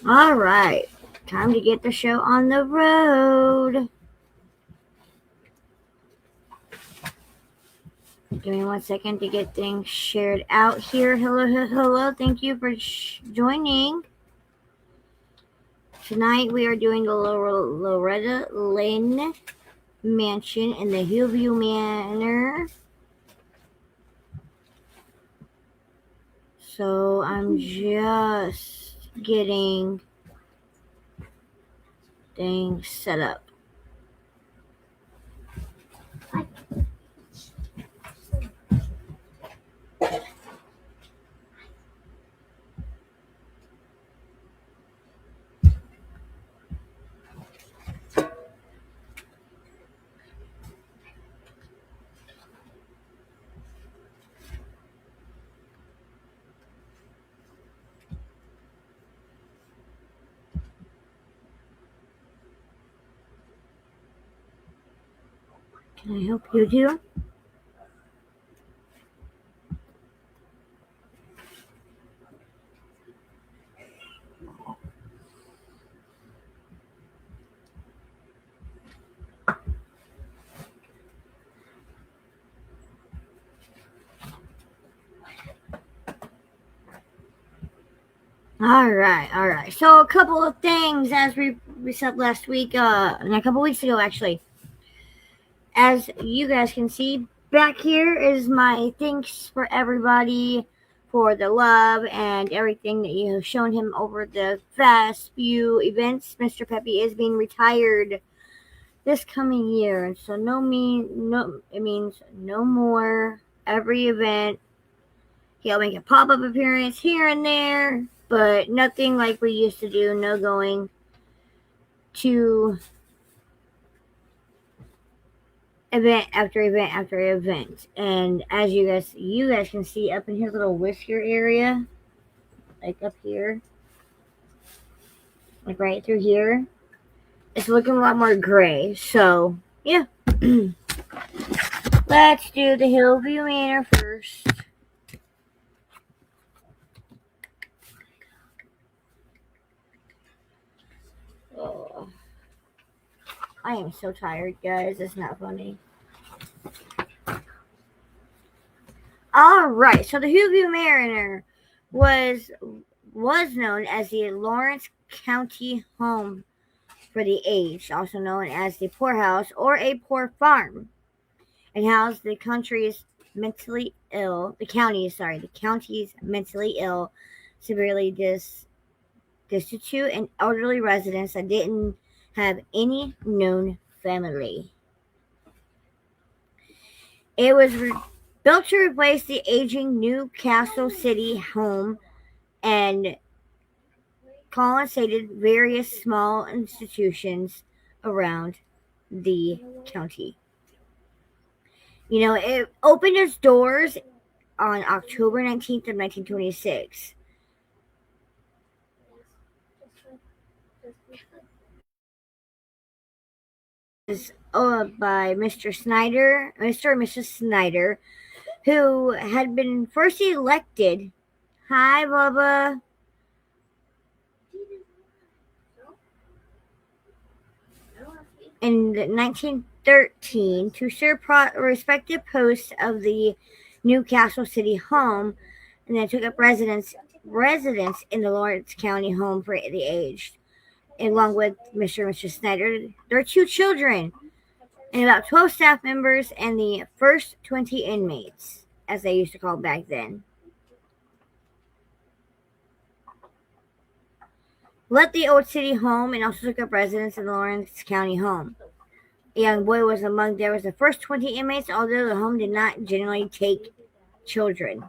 All right, time to get the show on the road. Give me 1 second to get things shared out here. Hello. Thank you for joining. Tonight we are doing the Loretta Lynn Mansion in the Hillview Manor. So I'm just getting things set up. Can I help you too? All right. So a couple of things as we said last week, and a couple weeks ago actually. As you guys can see, back here is my thanks for everybody for the love and everything that you have shown him over the past few events. Mr. Pepe is being retired this coming year, and so it means no more every event. He'll make a pop-up appearance here and there, but nothing like we used to do. No going to event after event after event. And as you guys can see up in his little whisker area, like up here, like right through here, it's looking a lot more gray. So yeah. Let's do the Hillview Manor first. Oh, I am so tired, guys. It's not funny. All right. So the Hillview Manor was known as the Lawrence County Home for the Aged, also known as the poorhouse or a poor farm, and housed the county's mentally ill, severely destitute, and elderly residents that didn't have any known family. It was built to replace the aging New Castle City home and consolidated various small institutions around the county. You know, it opened its doors on October 19th of 1926. By Mr. and Mrs. Snyder, who had been first elected. Hi, Bubba. In 1913 to serve respective posts of the Newcastle City Home, and then took up residence in the Lawrence County Home for the Aged, along with Mr. and Mrs. Snyder, their 2 children, and about 12 staff members and the first 20 inmates, as they used to call back then. Left the old city home and also took up residence in the Lawrence County Home. A young boy was among the first 20 inmates, although the home did not generally take children.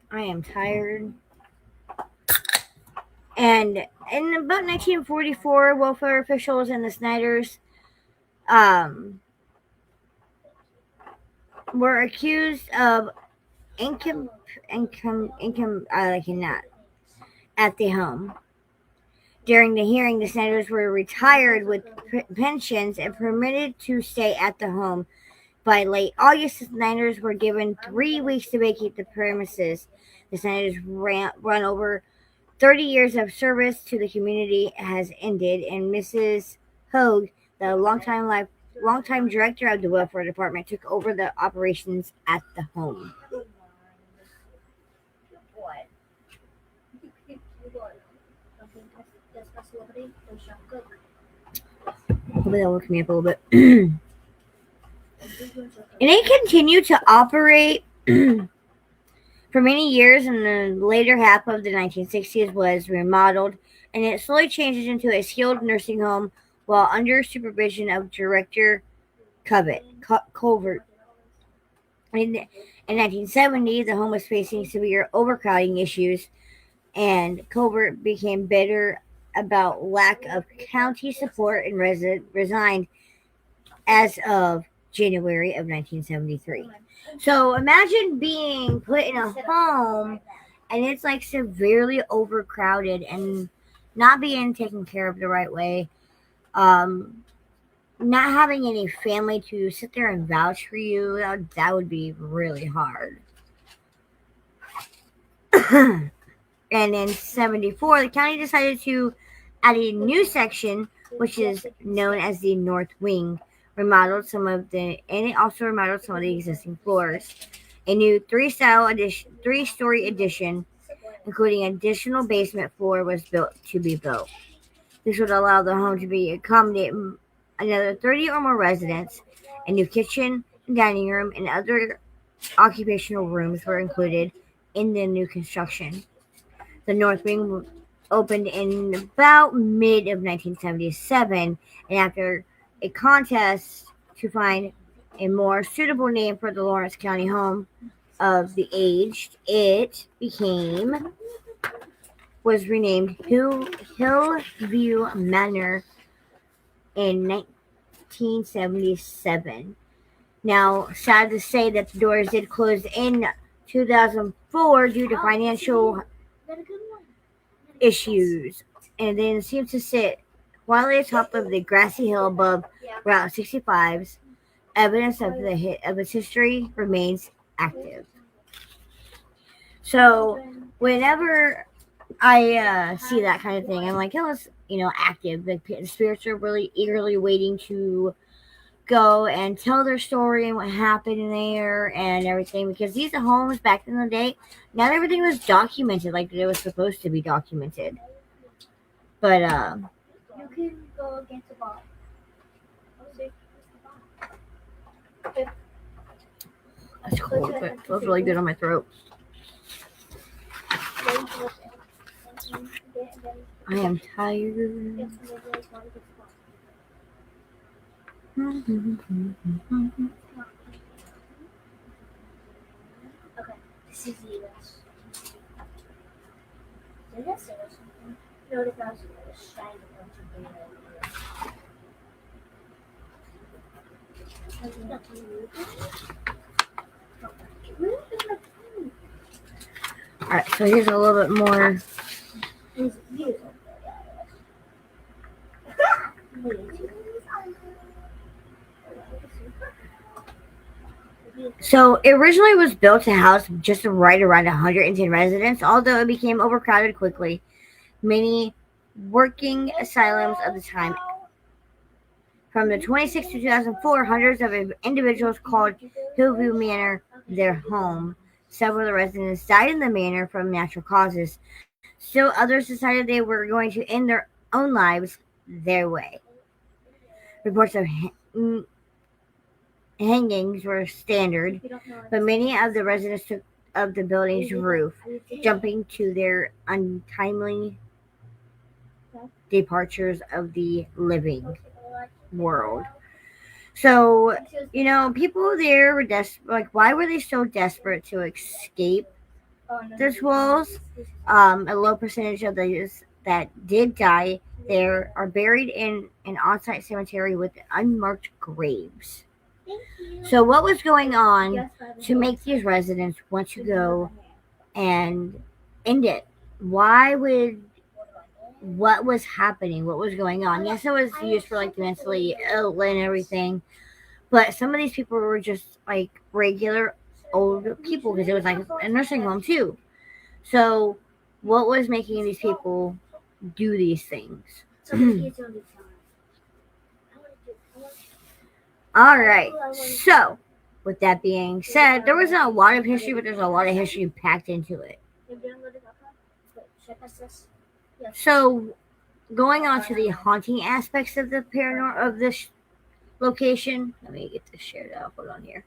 I am tired. And in about 1944, welfare officials and the Snyders were accused of income at the home. During the hearing, the Snyders were retired with pensions and permitted to stay at the home By late August, the Senators were given 3 weeks to vacate the premises. The Senators run over 30 years of service to the community has ended, and Mrs. Hogue, the longtime director of the welfare department, took over the operations at the home. Hopefully that woke me up a little bit. And it continued to operate for many years. In the later half of the 1960s, was remodeled, and it slowly changes into a skilled nursing home while under supervision of director Culvert. In 1970, the home was facing severe overcrowding issues, and Culvert became bitter about lack of county support and resigned as of January of 1973. So imagine being put in a home and it's like severely overcrowded and not being taken care of the right way. Not having any family to sit there and vouch for you, that would be really hard. And in 74, the county decided to add a new section, which is known as the North Wing. It also remodeled some of the existing floors. A new three-story addition, including additional basement floor, was built. This would allow the home to accommodate another 30 or more residents. A new kitchen, dining room, and other occupational rooms were included in the new construction. The North Wing opened in about mid of 1977, and after a contest to find a more suitable name for the Lawrence County home of the aged, it was renamed Hillview Manor in 1977. Now, sad to say that the doors did close in 2004 due to financial issues, and then seems to sit quietly atop of the grassy hill above Route 65's. Evidence of its history remains active. So, whenever I see that kind of thing, I'm like, oh, it's active. The spirits are really eagerly waiting to go and tell their story and what happened there and everything, because these homes back in the day, not everything was documented like it was supposed to be documented. But You can go against the ball. that's cold, but it feels really good on my throat. I am tired. Okay, this is US. Did I say something? No, the guys are shining on something. Alright, so here's a little bit more. So it originally was built to house just right around 110 residents, although it became overcrowded quickly. Many working asylums of the time. From the 26th to 2004, hundreds of individuals called Hillview Manor their home. Several of the residents died in the manor from natural causes. Still, others decided they were going to end their own lives their way. Reports of hangings were standard, but many of the residents took of the building's roof, jumping to their untimely departures of the living world. So, people there were desperate. Like, why were they so desperate to escape those walls? A low percentage of those that did die there are buried in an on-site cemetery with unmarked graves. So, what was going on to make these residents want to go and end it? What was happening? What was going on? Yes, it was used for like the mentally ill and everything, But some of these people were just like regular old people because it was like a nursing home too. So, what was making these people do these things? So the kids only time. All right. So, with that being said, there wasn't a lot of history, but there's a lot of history packed into it. So, going on to the haunting aspects of the paranormal of this location. Let me get this shared out. Hold on here.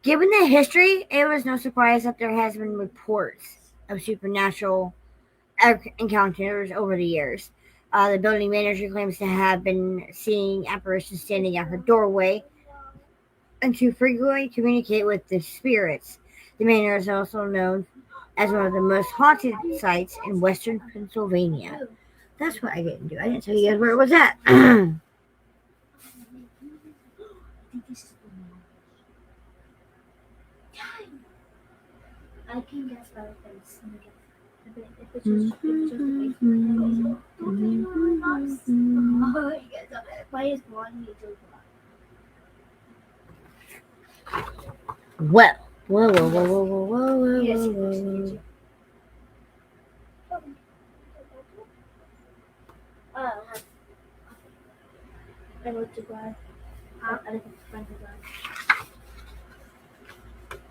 Given the history, it was no surprise that there has been reports of supernatural encounters over the years. The building manager claims to have been seeing apparitions standing at her doorway and to frequently communicate with the spirits. The manor is also known as one of the most haunted sites in western Pennsylvania. That's what I didn't do. I didn't tell you guys where it was at. I can guess by the face. If it's just the face. Why is one meter Well, whoa. Yes, I wrote to God. I didn't find the God.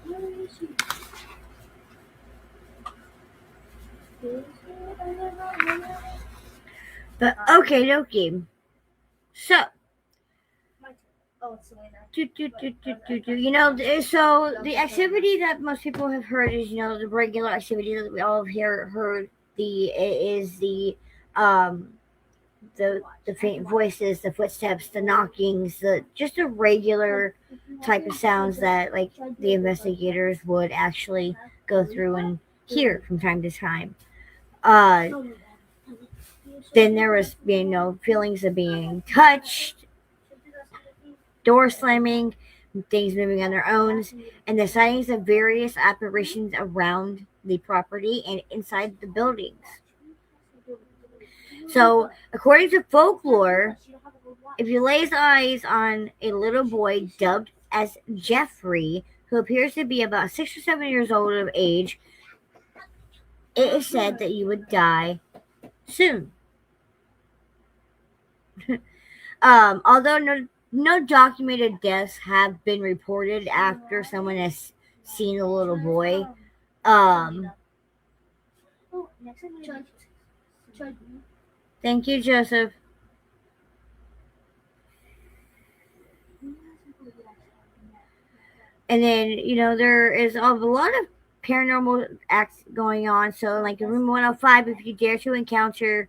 Where is she? But okay. So, oh, it's the way that. So the activity that most people have heard is, the regular activity that we all have heard. The faint voices, the footsteps, the knockings, just the regular type of sounds that like the investigators would actually go through and hear from time to time. Then there was, feelings of being touched, door slamming, things moving on their own, and the sightings of various apparitions around the property and inside the buildings. So, according to folklore, if you lay eyes on a little boy dubbed as Jeffrey, who appears to be about 6 or 7 years old of age, it is said that you would die soon. Although no documented deaths have been reported after someone has seen the little boy. Thank you, Joseph. And then, there is a lot of paranormal acts going on. So, like in room 105, if you dare to encounter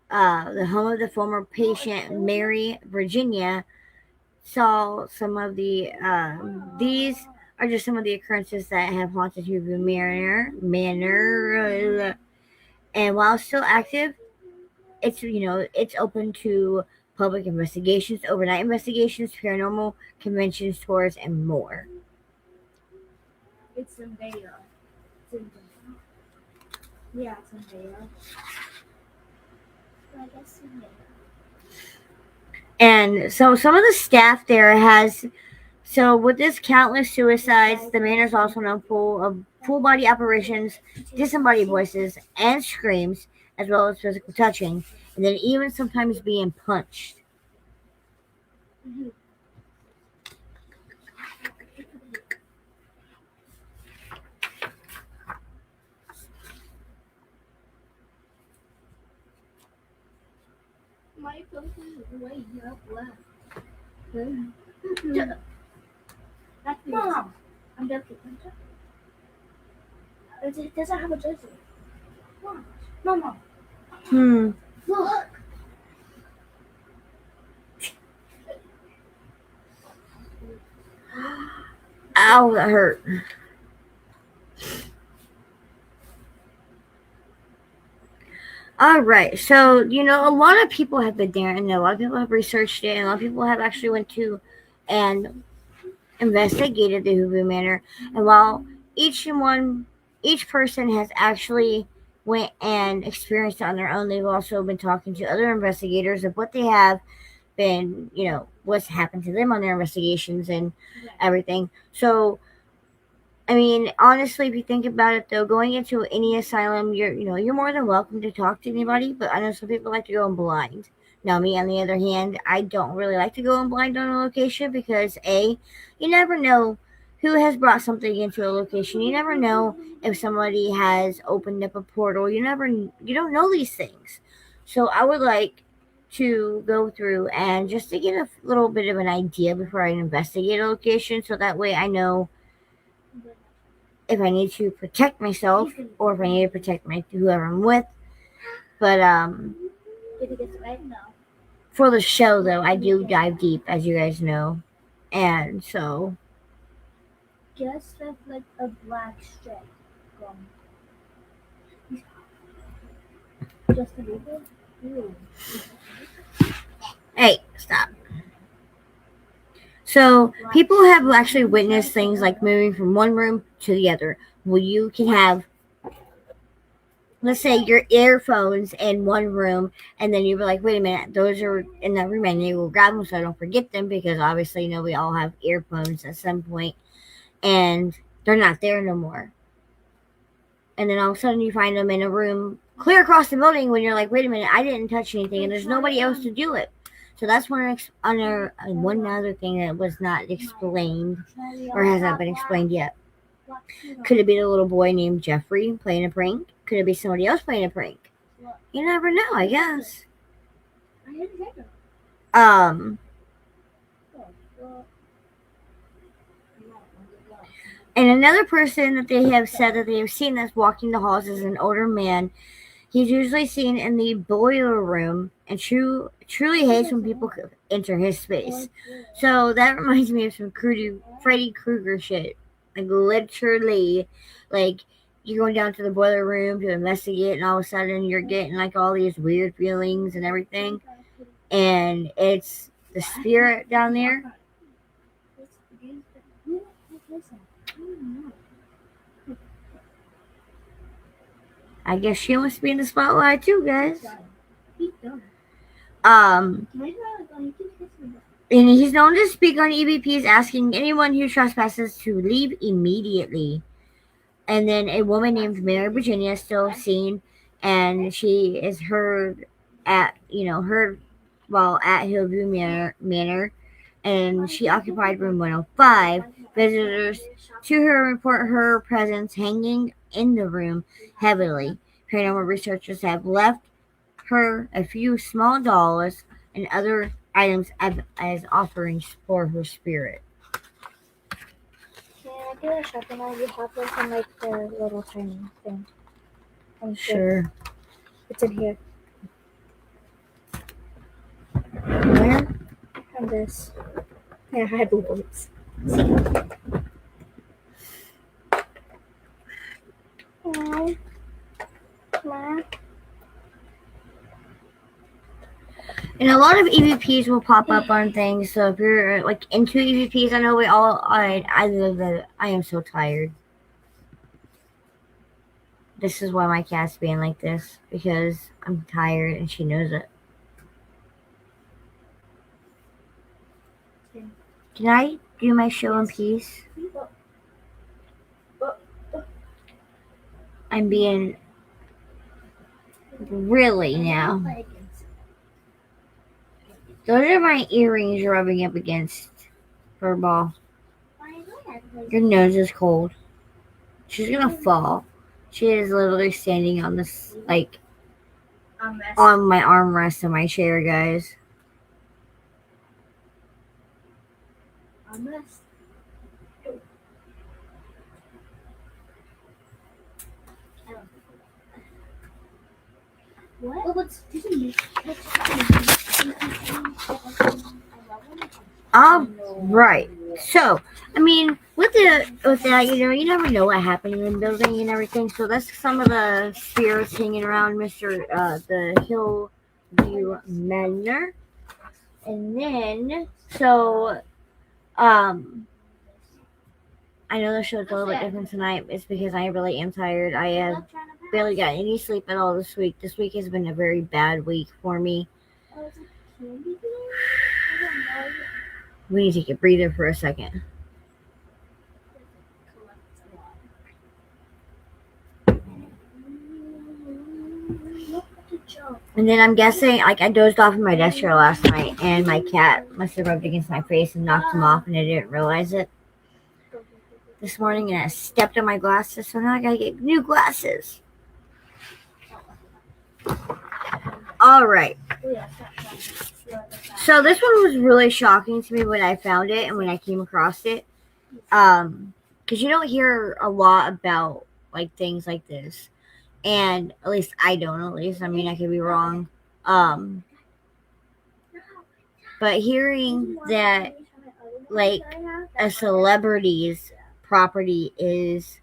the home of the former patient, Mary, Virginia, saw some of the, these are just some of the occurrences that have haunted Hoover Manor. And while still active, it's open to public investigations, overnight investigations, paranormal conventions, tours, and more. It's in Vega. Yeah, it's in Vega. I guess in Vega. And so some of the staff there with this countless suicides, the manor is also known for full body apparitions, disembodied voices, and screams, as well as physical touching, and then even sometimes being punched. Mm-hmm. My phone is way up left. Mom, I'm joking. It doesn't have a jersey. Mama. Look. Ow, that hurt. All right, so a lot of people have been there, and a lot of people have researched it, and a lot of people have actually went to and investigated the Hoover Manor. And while each person has actually went and experienced it on their own. They've also been talking to other investigators of what they have been, what's happened to them on their investigations and everything. So, I mean, honestly, if you think about it, though, going into any asylum, you're more than welcome to talk to anybody. But I know some people like to go in blind. Now, me, on the other hand, I don't really like to go in blind on a location because you never know who has brought something into a location. You never know if somebody has opened up a portal. You don't know these things. So I would like to go through and just to get a little bit of an idea before I investigate a location, so that way I know if I need to protect myself or if I need to protect whoever I'm with. But for the show, though, I do dive deep, as you guys know, and so Just with like a black strip going. Just a little. Ew. hey, stop. So people have actually witnessed things like moving from one room to the other. Well, you can have, let's say, your earphones in one room, and then you were like, wait a minute, those are in that room, and you will grab them so I don't forget them, because obviously, we all have earphones at some point, and they're not there no more. And then all of a sudden you find them in a room clear across the building when you're like, wait a minute, I didn't touch anything, and there's nobody else to do it. So that's one other thing that was not explained or has not been explained yet. Could it be the little boy named Jeffrey playing a prank? Could it be somebody else playing a prank? You never know, I guess. And another person that they have said that they have seen that's walking the halls is an older man. He's usually seen in the boiler room and truly hates when people enter his space. So that reminds me of some Freddy Krueger shit. Like, literally, like, you're going down to the boiler room to investigate, and all of a sudden you're getting, like, all these weird feelings and everything. And it's the spirit down there. I guess she wants to be in the spotlight too, guys. And he's known to speak on EVPs, asking anyone who trespasses to leave immediately. And then a woman named Mary Virginia is still seen, and she is heard at Hillview Manor, and she occupied room 105. Visitors to her report her presence hanging in the room heavily. Paranormal researchers have left her a few small dolls and other items as offerings for her spirit. Can I do a shopping now? You have this in like the little tiny thing. Sure. It's in here. Where? And this. Yeah, I have boo-boos. And a lot of EVPs will pop up on things. So if you're like into EVPs, I know I am so tired. This is why my cat's being like this, because I'm tired and she knows it. Can I do my show in peace? I'm being really now. Those are my earrings rubbing up against her ball. Your nose is cold. She's gonna fall. She is literally standing on this, like, on my armrest of my chair, guys. Right. So, I mean, with that, you never know what happened in the building and everything. So that's some of the spirits hanging around the Hillview Manor. And then, so, I know the show's a little bit different tonight. It's because I really am tired. I have barely got any sleep at all this week. This week has been a very bad week for me. Oh, is it candy today? I don't know. We need to take a breather for a second. Collects a lot. Look at the jump. And then I'm guessing, like, I dozed off in my desk chair last night, and my cat must have rubbed against my face and knocked him off, and I didn't realize it this morning, and I stepped on my glasses, so now I gotta get new glasses. All right. Oh, yeah, So this one was really shocking to me when I found it and when I came across it. Because you don't hear a lot about, like, things like this. And at least I don't, at least. I mean, I could be wrong. But hearing that, like, a celebrity's property is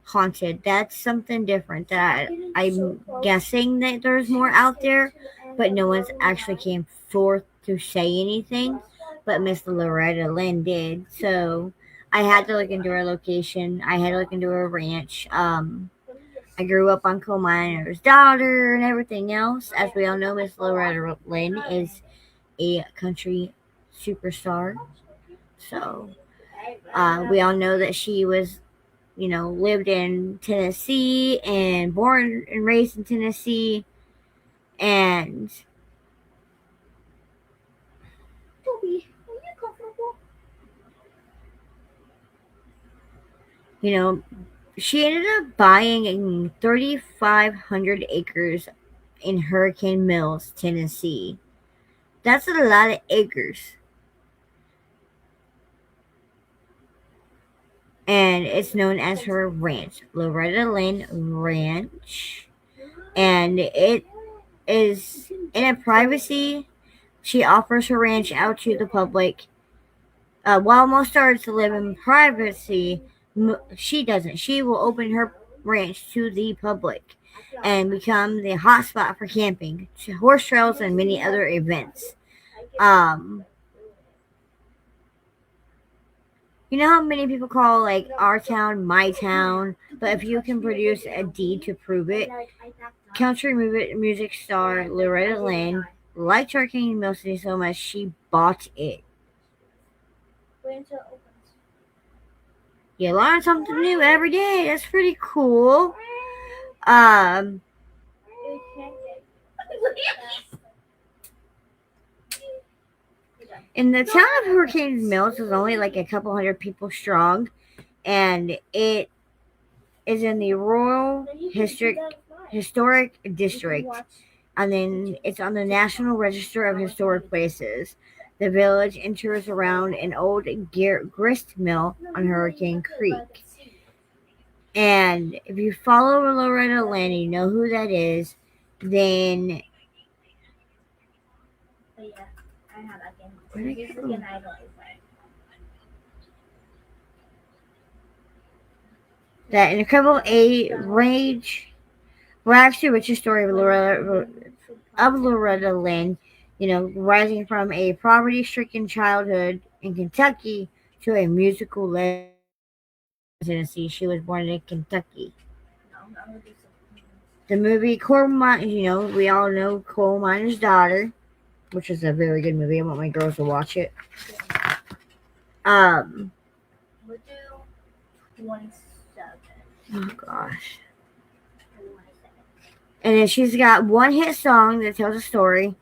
haunted, that's something different that I'm guessing that there's more out there, but no one's actually came forth to say anything, but Miss Loretta Lynn did. So I had to look into her location. I had to look into her ranch. I grew up on coal miner's daughter and everything else. As we all know, Miss Loretta Lynn is a country superstar. So we all know that she was, lived in Tennessee and born and raised in Tennessee. And Toby, are you comfortable? She ended up buying 3,500 acres in Hurricane Mills, Tennessee. That's a lot of acres. And it's known as her ranch, Loretta Lynn Ranch. And it is in a privacy. She offers her ranch out to the public. While most stars live in privacy, she doesn't. She will open her ranch to the public and become the hotspot for camping, horse trails, and many other events. You know how many people call, like, our town my town, but if you can produce a deed to prove it, country music star Loretta Lynn liked Hurricane Mill City so much she bought it. You learn something new every day. That's pretty cool. And the town of Hurricane Mills is only like a couple hundred people strong, and it is in the Royal Historic District, and then it's on the National Register of Historic Places. The village enters around an old grist mill on Hurricane Creek. And if you follow Loretta Lynn and you know who that is, then that Incredible Rage brags to richest story of Loretta Lynn, rising from a poverty-stricken childhood in Kentucky to a musical legend in Tennessee. She was born in Kentucky. The movie Coal Mine, we all know Coal Miner's Daughter, which is a very good movie. I want my girls to watch it. We'll do 27. Oh gosh. And then she's got one hit song that tells a story,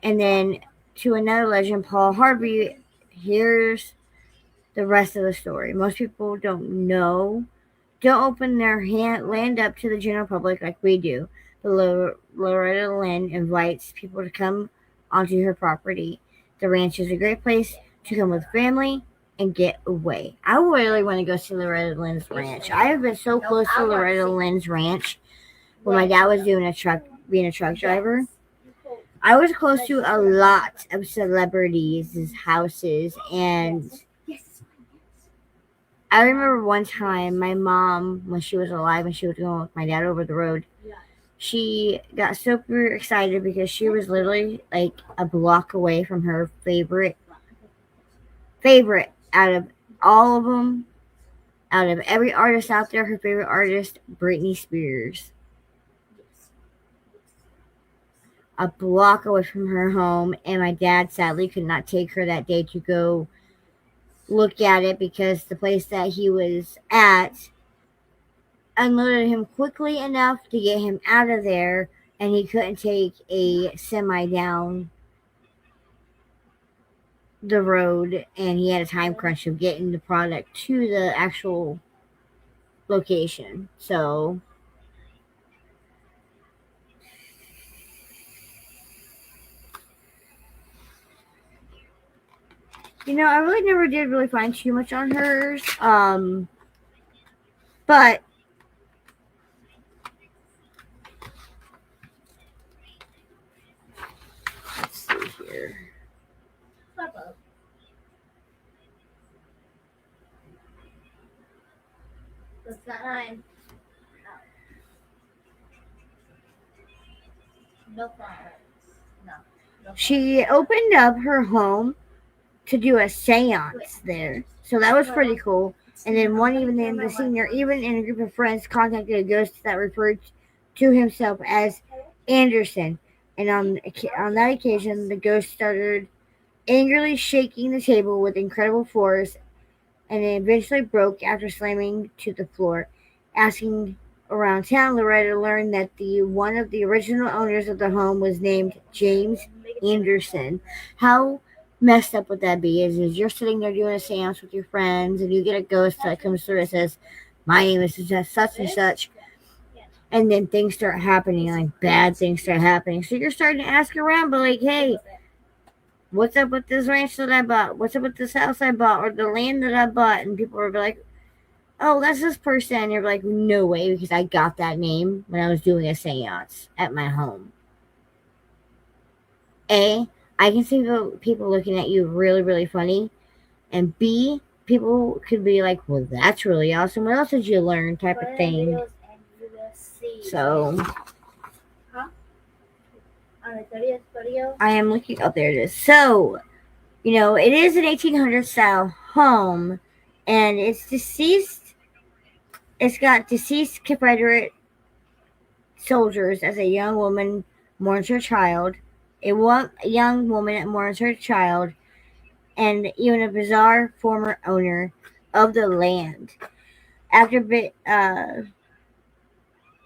and then to another legend, Paul Harvey. Here's the rest of the story. Most people don't open their land up to the general public like we do. But Loretta Lynn invites people to come onto her property. The ranch is a great place to come with family and get away. I really want to go see Loretta Lynn's ranch. I have been so close to Loretta Lynn's ranch when my dad was being a truck driver. I was close to a lot of celebrities' houses, and I remember one time my mom, when she was alive and she was going with my dad over the road, she got super excited because she was literally like a block away from her favorite out of all of them, out of every artist out there. Her favorite artist, Britney Spears. a block away from her home, and my dad sadly could not take her that day to go look at it because the place that he was at unloaded him quickly enough to get him out of there, and he couldn't take a semi down the road, and he had a time crunch of getting the product to the actual location. So, I really never did really find too much on hers. But let's see here. That's not mine. No flowers. No. She opened up her home to do a seance there. So that was pretty cool. And then one evening, the senior, even in a group of friends, contacted a ghost that referred to himself as Anderson. And on that occasion, the ghost started angrily shaking the table with incredible force, and it eventually broke after slamming to the floor. Asking around town, Loretta learned that one of the original owners of the home was named James Anderson. How messed up would that be? Is you're sitting there doing a seance with your friends, and you get a ghost that comes through and says, "My name is such and such," and then things start happening, like bad things start happening. So you're starting to ask around, but like, hey, what's up with this ranch that I bought? What's up with this house I bought or the land that I bought? And people will be like, oh, that's this person. And you're like, no way, because I got that name when I was doing a seance at my home. A, I can see people looking at you really, really funny. And B, people could be like, well, that's really awesome. What else did you learn type of thing? So I am looking. Oh, there it is. So, it is an 1800s style home, and it's deceased. It's got deceased Confederate soldiers as a young woman mourns her child, young woman mourns her child, and even a bizarre former owner of the land. After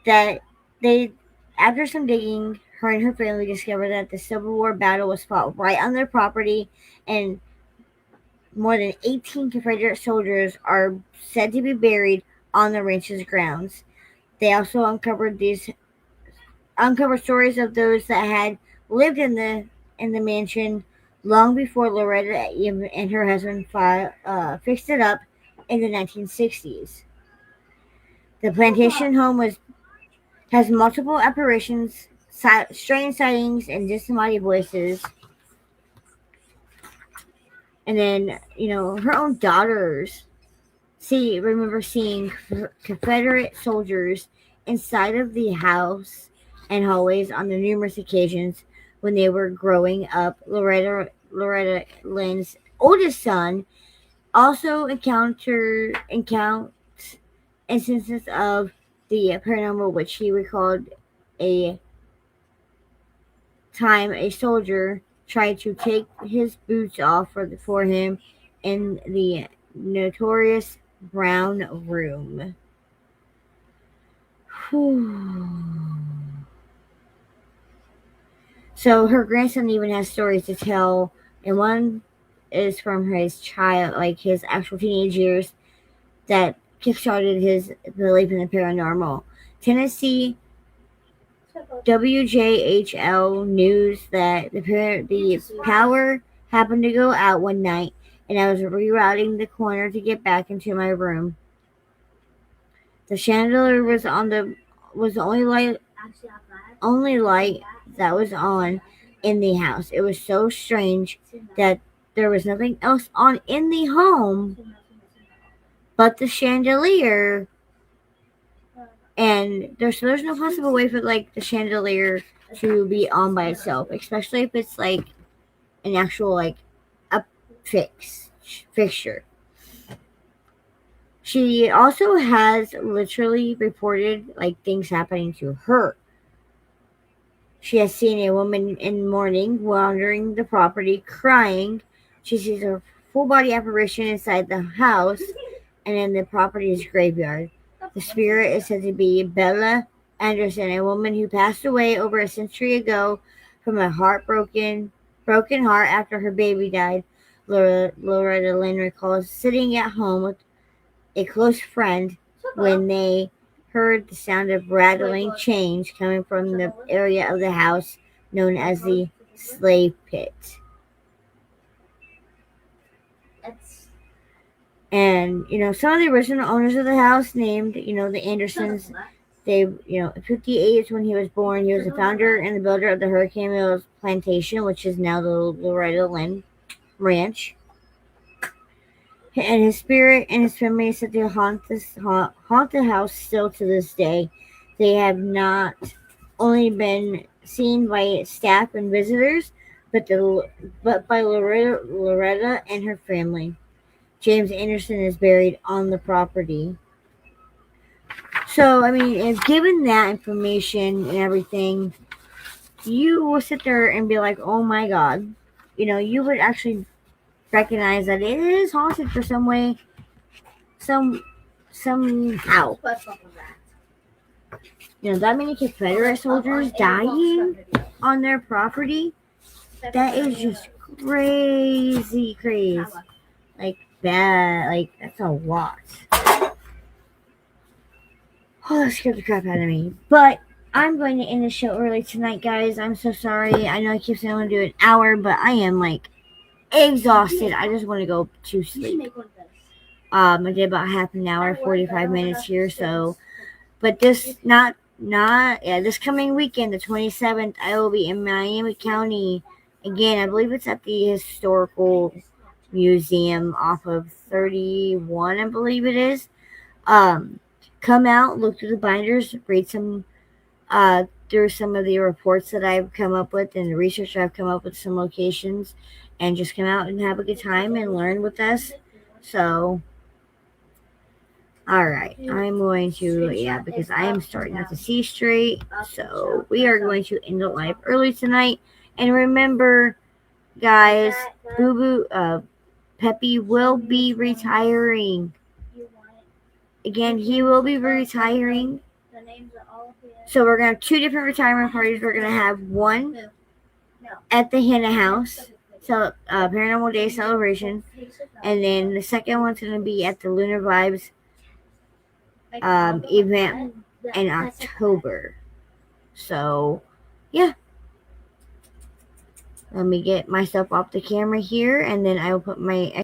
that they after some digging, her and her family discovered that the Civil War battle was fought right on their property, and more than 18 Confederate soldiers are said to be buried on the ranch's grounds. They also uncovered stories of those that had lived in the mansion long before Loretta and her husband fixed it up in the 1960s. The plantation home has multiple apparitions, strange sightings, and disembodied voices. And then, her own daughters remember seeing Confederate soldiers inside of the house and hallways on the numerous occasions when they were growing up. Loretta Lynn's oldest son also encounters instances of the paranormal, which he recalled a time a soldier tried to take his boots off for him in the notorious Brown Room. So her grandson even has stories to tell, and one is from his child, like his actual teenage years, that kickstarted his belief in the paranormal. Tennessee WJHL news that the power happened to go out one night, and I was rerouting the corner to get back into my room. The chandelier was the only light that was on in the house. It was so strange that there was nothing else on in the home but the chandelier. And there's no possible way for the chandelier to be on by itself, especially if it's like an actual a fixture. She also has literally reported things happening to her. She has seen a woman in mourning wandering the property, crying. She sees a full body apparition inside the house and in the property's graveyard. The spirit is said to be Bella Anderson, a woman who passed away over a century ago from a broken heart after her baby died. Loretta Lynn recalls sitting at home with a close friend when they heard the sound of rattling chains coming from the area of the house known as the slave pit. And, some of the original owners of the house named, the Andersons, they, 58 when he was born. He was the founder and the builder of the Hurricane Mills Plantation, which is now the Loretta Lynn Ranch. And his spirit and his family is said to haunt the house still to this day. They have not only been seen by staff and visitors, but by Loretta and her family. James Anderson is buried on the property. So, I mean, if given that information and everything, you will sit there and be like, oh my god. You would actually recognize that it is haunted for some way, somehow. That many Confederate soldiers dying on their property, that is just crazy. Like, that, that's a lot. Oh, that scared the crap out of me. But I'm going to end the show early tonight, guys. I'm so sorry. I know I keep saying I'm going to do an hour, but I am, exhausted. I just want to go to sleep. I did about half an hour, 45 minutes here, so. But this coming weekend, the 27th, I will be in Miami County. Again, I believe it's at the Historical Museum off of 31, I believe it is. Come out, look through the binders, read some through some of the reports that I've come up with and the research I've come up with, some locations, and just come out and have a good time and learn with us. So, alright, I'm going to, because I am starting not to see straight, so we are going to end the live early tonight. And remember, guys, Peppy will be retiring. Again, he will be retiring. So we're going to have 2 different retirement parties. We're going to have one at the Henna House, so Paranormal Day celebration, and then the second one's going to be at the Lunar Vibes event in October. So, yeah. Let me get myself off the camera here, and then I will put my